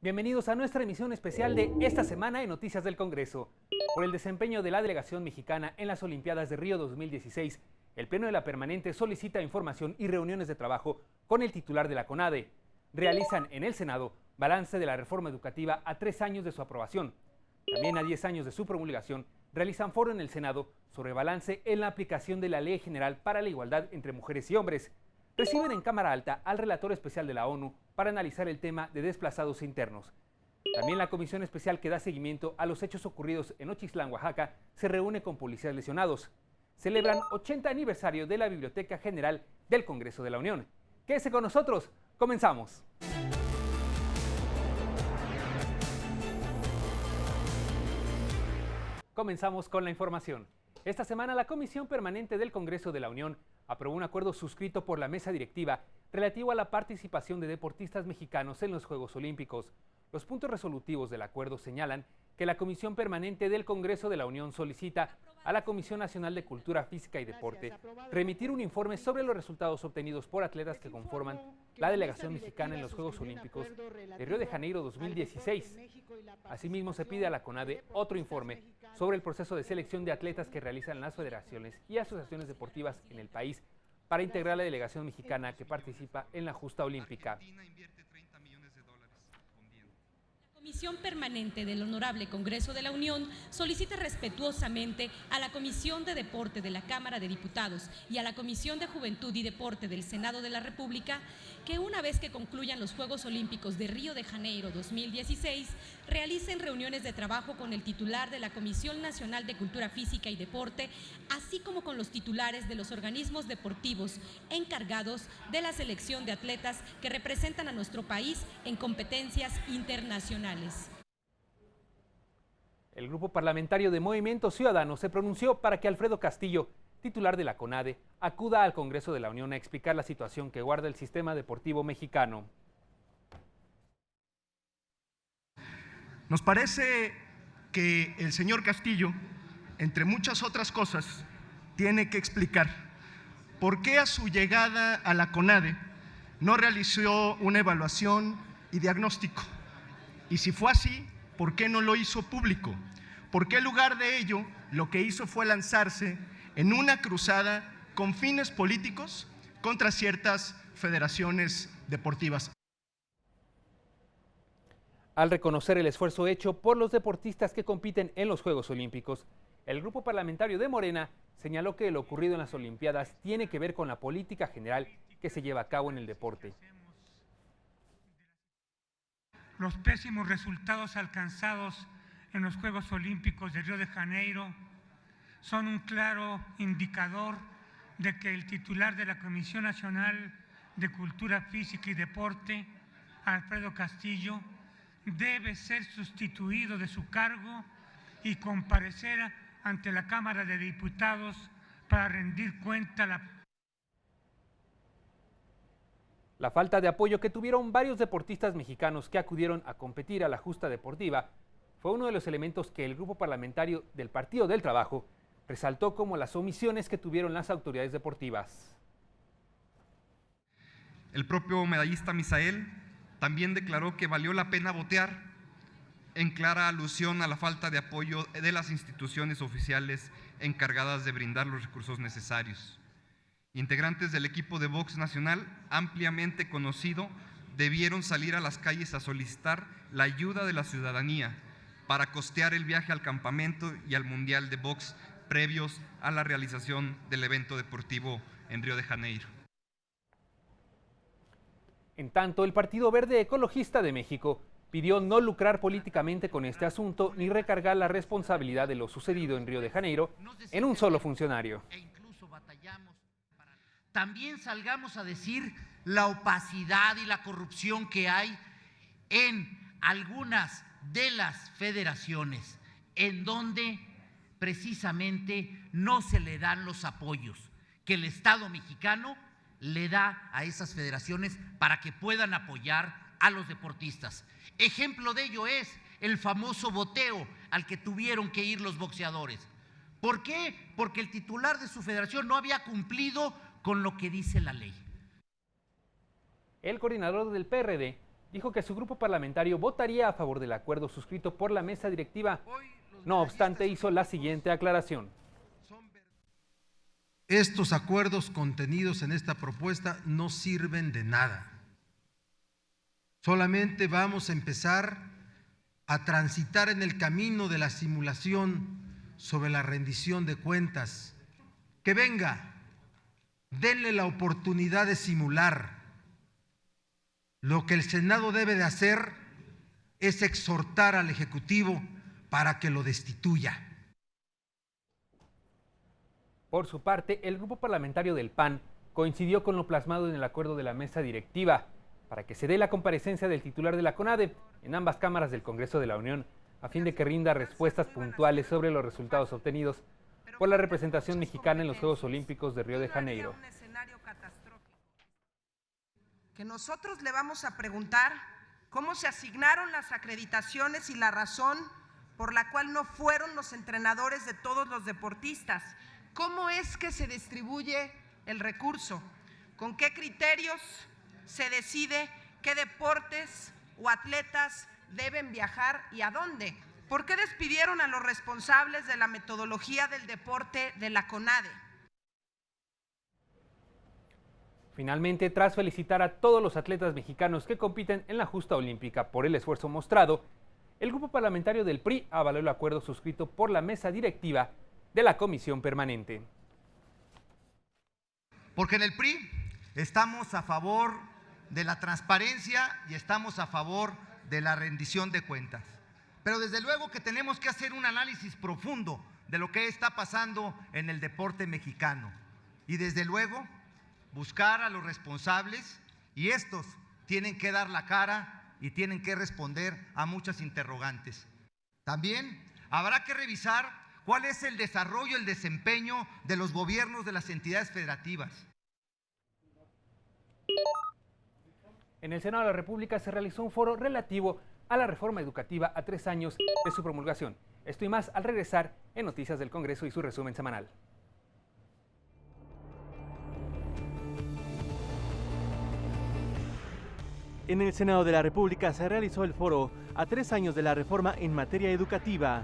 Bienvenidos a nuestra emisión especial de esta semana en Noticias del Congreso. Por el desempeño de la delegación mexicana en las Olimpiadas de Río 2016, el Pleno de la Permanente solicita información y reuniones de trabajo con el titular de la CONADE. Realizan en el Senado balance de la reforma educativa a 3 años de su aprobación. También a 10 años de su promulgación, realizan foro en el Senado sobre balance en la aplicación de la Ley General para la Igualdad entre Mujeres y Hombres. Reciben en Cámara Alta al relator especial de la ONU para analizar el tema de desplazados internos. También la comisión especial que da seguimiento a los hechos ocurridos en Ochislán, Oaxaca, se reúne con policías lesionados. Celebran 80 aniversario de la Biblioteca General del Congreso de la Unión. Quédese con nosotros, comenzamos. Comenzamos con la información. Esta semana la Comisión Permanente del Congreso de la Unión aprobó un acuerdo suscrito por la mesa directiva relativo a la participación de deportistas mexicanos en los Juegos Olímpicos. Los puntos resolutivos del acuerdo señalan que la Comisión Permanente del Congreso de la Unión solicita a la Comisión Nacional de Cultura Física y Deporte remitir un informe sobre los resultados obtenidos por atletas que conforman la delegación mexicana en los Juegos Olímpicos de Río de Janeiro 2016. Asimismo, se pide a la CONADE otro informe sobre el proceso de selección de atletas que realizan las federaciones y asociaciones deportivas en el país para integrar la delegación mexicana que participa en la justa olímpica. La Comisión Permanente del Honorable Congreso de la Unión solicita respetuosamente a la Comisión de Deporte de la Cámara de Diputados y a la Comisión de Juventud y Deporte del Senado de la República que una vez que concluyan los Juegos Olímpicos de Río de Janeiro 2016, realicen reuniones de trabajo con el titular de la Comisión Nacional de Cultura Física y Deporte, así como con los titulares de los organismos deportivos encargados de la selección de atletas que representan a nuestro país en competencias internacionales. El grupo parlamentario de Movimiento Ciudadano se pronunció para que Alfredo Castillo, titular de la CONADE, acuda al Congreso de la Unión a explicar la situación que guarda el sistema deportivo mexicano. Nos parece que el señor Castillo, entre muchas otras cosas, tiene que explicar por qué a su llegada a la CONADE no realizó una evaluación y diagnóstico. Y si fue así, ¿por qué no lo hizo público? ¿Por qué en lugar de ello lo que hizo fue lanzarse en una cruzada con fines políticos contra ciertas federaciones deportivas? Al reconocer el esfuerzo hecho por los deportistas que compiten en los Juegos Olímpicos, el grupo parlamentario de Morena señaló que lo ocurrido en las Olimpiadas tiene que ver con la política general que se lleva a cabo en el deporte. Los pésimos resultados alcanzados en los Juegos Olímpicos de Río de Janeiro son un claro indicador de que el titular de la Comisión Nacional de Cultura Física y Deporte, Alfredo Castillo, debe ser sustituido de su cargo y comparecer ante la Cámara de Diputados para rendir cuenta La falta de apoyo que tuvieron varios deportistas mexicanos que acudieron a competir a la justa deportiva fue uno de los elementos que el grupo parlamentario del Partido del Trabajo resaltó como las omisiones que tuvieron las autoridades deportivas. El propio medallista Misael también declaró que valió la pena votar, en clara alusión a la falta de apoyo de las instituciones oficiales encargadas de brindar los recursos necesarios. Integrantes del equipo de box nacional, ampliamente conocido, debieron salir a las calles a solicitar la ayuda de la ciudadanía para costear el viaje al campamento y al Mundial de Box previos a la realización del evento deportivo en Río de Janeiro. En tanto, el Partido Verde Ecologista de México pidió no lucrar políticamente con este asunto ni recargar la responsabilidad de lo sucedido en Río de Janeiro en un solo funcionario. También salgamos a decir la opacidad y la corrupción que hay en algunas de las federaciones, en donde precisamente no se le dan los apoyos que el Estado mexicano le da a esas federaciones para que puedan apoyar a los deportistas. Ejemplo de ello es el famoso boteo al que tuvieron que ir los boxeadores. ¿Por qué? Porque el titular de su federación no había cumplido con lo que dice la ley. El coordinador del PRD dijo que su grupo parlamentario votaría a favor del acuerdo suscrito por la mesa directiva. No obstante, hizo la siguiente aclaración. Estos acuerdos contenidos en esta propuesta no sirven de nada. Solamente vamos a empezar a transitar en el camino de la simulación sobre la rendición de cuentas. Que venga, denle la oportunidad de simular. Lo que el Senado debe de hacer es exhortar al Ejecutivo para que lo destituya. Por su parte, el grupo parlamentario del PAN coincidió con lo plasmado en el acuerdo de la mesa directiva para que se dé la comparecencia del titular de la CONADE en ambas cámaras del Congreso de la Unión, a fin de que rinda respuestas puntuales sobre los resultados obtenidos por la representación mexicana en los Juegos Olímpicos de Río de Janeiro. Que nosotros le vamos a preguntar cómo se asignaron las acreditaciones y la razón por la cual no fueron los entrenadores de todos los deportistas. ¿Cómo es que se distribuye el recurso? ¿Con qué criterios se decide qué deportes o atletas deben viajar y a dónde? ¿Por qué despidieron a los responsables de la metodología del deporte de la CONADE? Finalmente, tras felicitar a todos los atletas mexicanos que compiten en la justa olímpica por el esfuerzo mostrado, el grupo parlamentario del PRI avaló el acuerdo suscrito por la mesa directiva de la Comisión Permanente. Porque en el PRI estamos a favor de la transparencia y estamos a favor de la rendición de cuentas. Pero desde luego que tenemos que hacer un análisis profundo de lo que está pasando en el deporte mexicano. Y desde luego buscar a los responsables, y estos tienen que dar la cara y tienen que responder a muchas interrogantes. También habrá que revisar cuál es el desarrollo, el desempeño de los gobiernos de las entidades federativas. En el Senado de la República se realizó un foro relativo a la reforma educativa a 3 años de su promulgación. Esto y más al regresar en Noticias del Congreso y su resumen semanal. En el Senado de la República se realizó el foro a 3 años de la reforma en materia educativa.